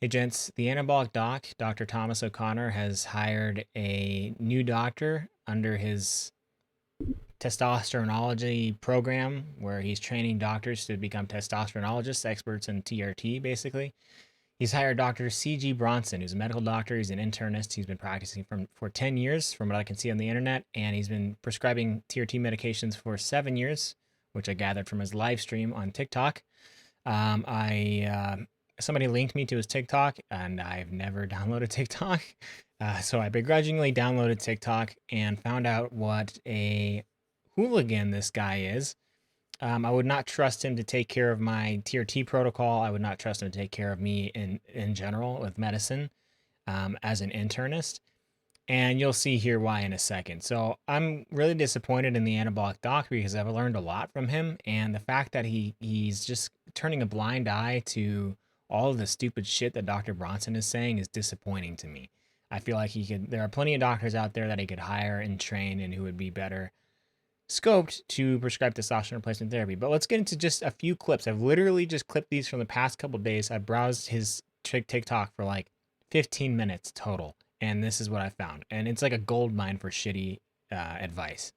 Hey, gents, the anabolic doc, Dr. Thomas O'Connor, has hired a new doctor under his testosteronology program where he's training doctors to become testosteronologists, experts in TRT, basically. He's hired Dr. C.G. Bronson, who's a medical doctor. He's an internist. He's been practicing for 10 years, from what I can see on the internet, and he's been prescribing TRT medications for 7 years, which I gathered from his live stream on TikTok. I Somebody linked me to his TikTok, and I've never downloaded TikTok. So I begrudgingly downloaded TikTok and found out what a hooligan this guy is. I would not trust him to take care of my TRT protocol. I would not trust him to take care of me in general with medicine as an internist. And you'll see here why in a second. So I'm really disappointed in the anabolic doc because I've learned a lot from him. And the fact that he's just turning a blind eye to all of the stupid shit that Dr. Bronson is saying is disappointing to me. I feel like there are plenty of doctors out there that he could hire and train and who would be better scoped to prescribe testosterone replacement therapy. But let's get into just a few clips. I've literally just clipped these from the past couple days. I browsed his TikTok for like 15 minutes total, and this is what I found. And it's like a gold mine for shitty advice.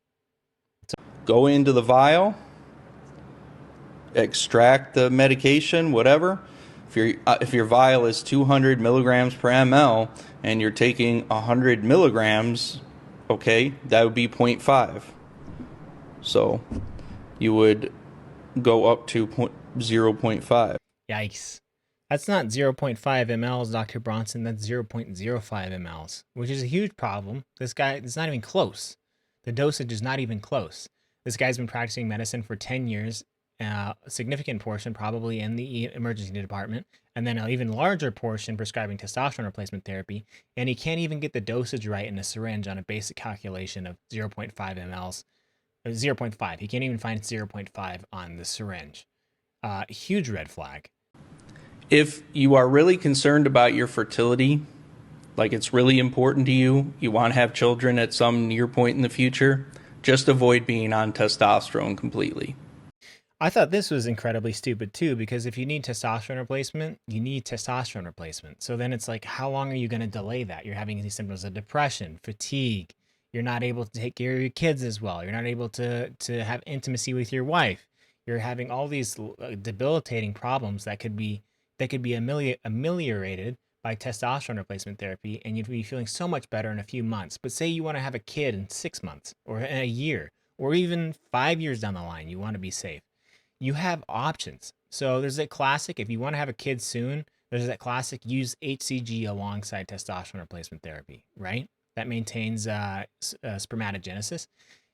Go into the vial, extract the medication, whatever. If your vial is 200 milligrams per ml and you're taking 100 milligrams, okay, that would be 0.5. So you would go up to 0.5. Yikes. That's not 0.5 mLs, Dr. Bronson. That's 0.05 mLs, which is a huge problem. This guy, it's not even close. The dosage is not even close. This guy's been practicing medicine for 10 years, a significant portion probably in the emergency department, and then an even larger portion prescribing testosterone replacement therapy, and he can't even get the dosage right in a syringe on a basic calculation of 0.5 mLs. 0.5. He can't even find 0.5 on the syringe. Huge red flag. If you are really concerned about your fertility, like it's really important to you, you want to have children at some near point in the future, just avoid being on testosterone completely. I thought this was incredibly stupid too, because if you need testosterone replacement, you need testosterone replacement. So then it's like, how long are you going to delay that? You're having these symptoms of depression, fatigue. You're not able to take care of your kids as well. You're not able to have intimacy with your wife. You're having all these debilitating problems that could be ameliorated by testosterone replacement therapy, and you'd be feeling so much better in a few months. But say you want to have a kid in 6 months or in a year or even 5 years down the line, you want to be safe. You have options. So there's a classic, if you want to have a kid soon, there's that classic use HCG alongside testosterone replacement therapy, right? That maintains spermatogenesis.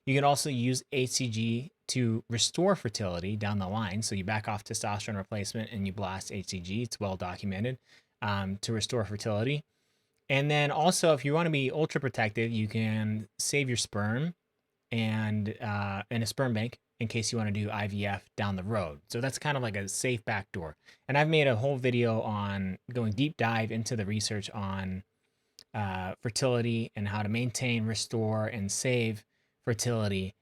You can also use HCG to restore fertility down the line. So you back off testosterone replacement and you blast HCG. It's well documented to restore fertility. And then also, if you want to be ultra protective, you can save your sperm and in a sperm bank in case you want to do IVF down the road. So that's kind of like a safe backdoor. And I've made a whole video on going deep dive into the research on fertility and how to maintain, restore, and save fertility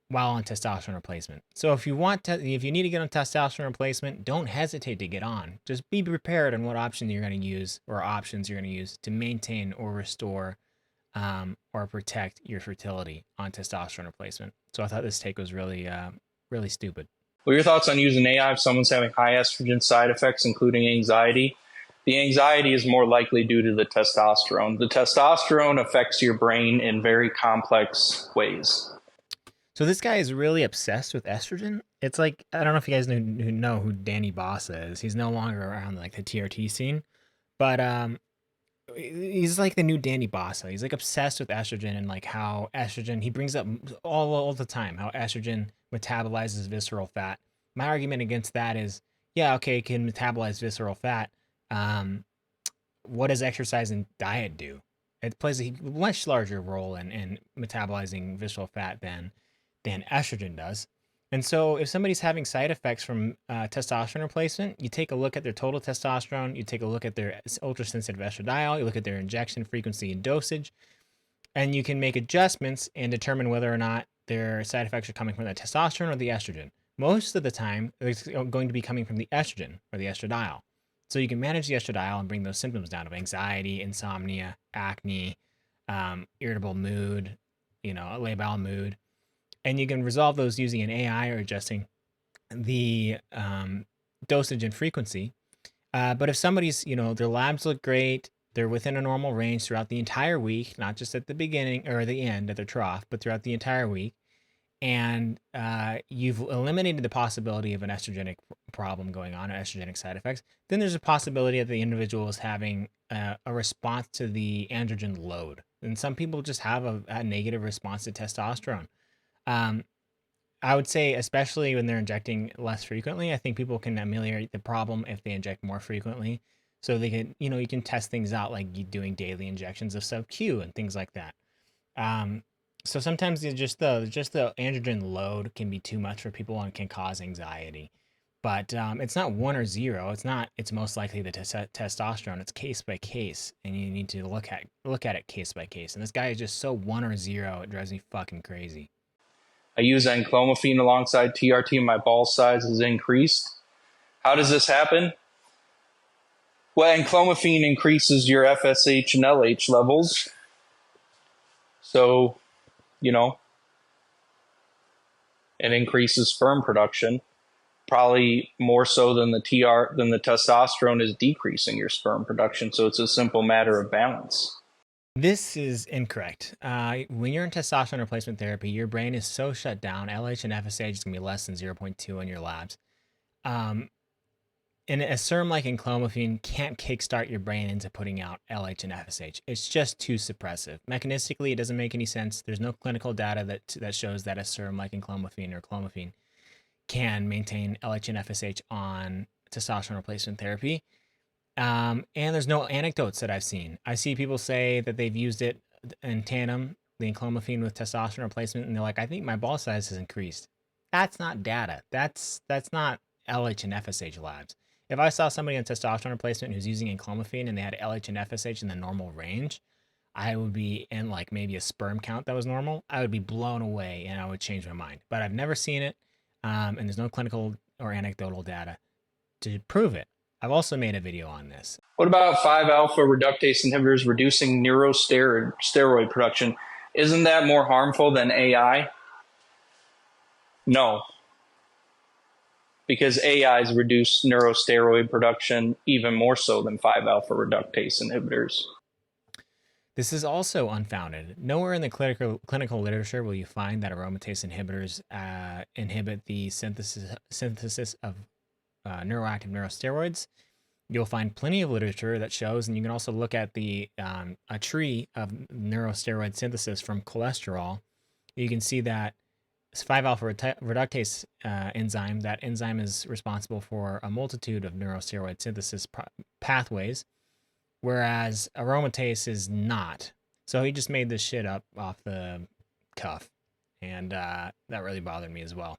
while on testosterone replacement. So if you need to get on testosterone replacement, don't hesitate to get on. Just be prepared on what option you're going to use or options you're going to use to maintain or restore or protect your fertility on testosterone replacement. So I thought this take was really, really stupid. What are your thoughts on using AI if someone's having high estrogen side effects, including anxiety? The anxiety is more likely due to the testosterone. The testosterone affects your brain in very complex ways. So this guy is really obsessed with estrogen. It's like, I don't know if you guys know who Danny Bossa is. He's no longer around like the TRT scene, but he's like the new Danny Bossa. He's like obsessed with estrogen and like how estrogen, he brings up all the time how estrogen metabolizes visceral fat. My argument against that is, yeah, okay, it can metabolize visceral fat. What does exercise and diet do? It plays a much larger role in metabolizing visceral fat than estrogen does. And so if somebody's having side effects from testosterone replacement, you take a look at their total testosterone, you take a look at their ultra-sensitive estradiol, you look at their injection frequency and dosage, and you can make adjustments and determine whether or not their side effects are coming from the testosterone or the estrogen. Most of the time, it's going to be coming from the estrogen or the estradiol. So you can manage the estradiol and bring those symptoms down of anxiety, insomnia, acne, irritable mood, a labile mood. And you can resolve those using an AI or adjusting the dosage and frequency. But if somebody's, their labs look great, they're within a normal range throughout the entire week, not just at the beginning or the end at their trough, but throughout the entire week, and you've eliminated the possibility of an estrogenic problem going on, or estrogenic side effects, then there's a possibility that the individual is having a response to the androgen load. And some people just have a negative response to testosterone. Um, I would say, especially when they're injecting less frequently, I think people can ameliorate the problem if they inject more frequently. So they can, you can test things out like you doing daily injections of sub Q and things like that. Um, so sometimes just the androgen load can be too much for people and can cause anxiety. But it's not one or zero. It's not. It's most likely the testosterone. It's case by case, and you need to look at it case by case. And this guy is just so one or zero. It drives me fucking crazy. I use enclomiphene alongside TRT and my ball size is increased. How does this happen? Well, enclomiphene increases your FSH and LH levels. So, it increases sperm production, probably more so than the testosterone is decreasing your sperm production. So it's a simple matter of balance. This is incorrect. When you're in testosterone replacement therapy, your brain is so shut down. LH and FSH is going to be less than 0.2 in your labs. And a serum like enclomiphene can't kickstart your brain into putting out LH and FSH. It's just too suppressive. Mechanistically, it doesn't make any sense. There's no clinical data that shows that a serum like enclomiphene or clomiphene can maintain LH and FSH on testosterone replacement therapy. And there's no anecdotes that I've seen. I see people say that they've used it in tandem, the enclomiphene with testosterone replacement, and they're like, I think my ball size has increased. That's not data. That's not LH and FSH labs. If I saw somebody on testosterone replacement who's using enclomiphene and they had LH and FSH in the normal range, I would be in like maybe a sperm count that was normal. I would be blown away and I would change my mind. But I've never seen it, and there's no clinical or anecdotal data to prove it. I've also made a video on this. What about 5-alpha reductase inhibitors reducing neurosteroid production? Isn't that more harmful than AI? No, because AIs reduce neurosteroid production even more so than 5-alpha reductase inhibitors. This is also unfounded. Nowhere in the clinical literature will you find that aromatase inhibitors inhibit the synthesis of neuroactive neurosteroids. You'll find plenty of literature that shows, and you can also look at a tree of neurosteroid synthesis from cholesterol. You can see that 5-alpha reductase enzyme, that enzyme is responsible for a multitude of neurosteroid synthesis pathways, whereas aromatase is not. So he just made this shit up off the cuff, and that really bothered me as well.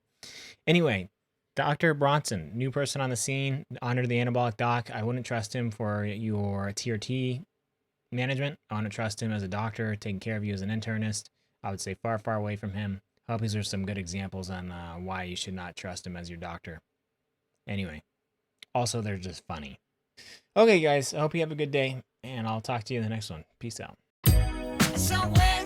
Anyway, Dr. Bronson, new person on the scene, under the anabolic doc. I wouldn't trust him for your TRT management. I wouldn't trust him as a doctor taking care of you as an internist. I would say far, far away from him. I hope these are some good examples on why you should not trust him as your doctor. Anyway, also they're just funny. Okay, guys, I hope you have a good day, and I'll talk to you in the next one. Peace out. Somewhere